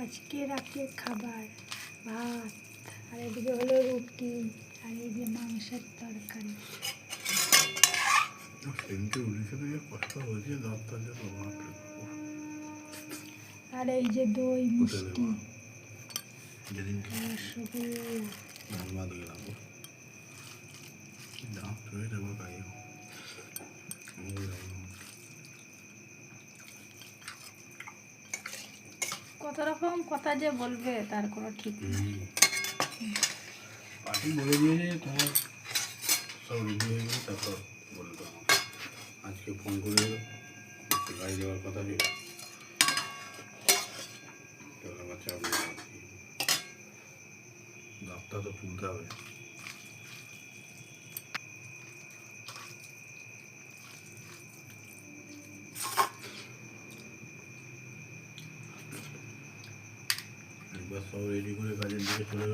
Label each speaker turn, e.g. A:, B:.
A: আজকে রাতের খাবার ভাত, আর এদিকে হলো রুটি, আর এই যে মাংসের তরকারি। আর এই যে দই মিষ্টি কত রকম কথা যে বলবে তার কোনো ঠিক নেই।
B: পার্টি বলে দিয়েছে তোমার সব রেডি হয়ে গেলে তারপর বলবো। আজকে ফোন করে গাড়ি যাওয়ার কথা ছিল, ডাক্তার তো তুলতে হবে। একবার সব রেডি করে কাজের দিকে চলে গেল।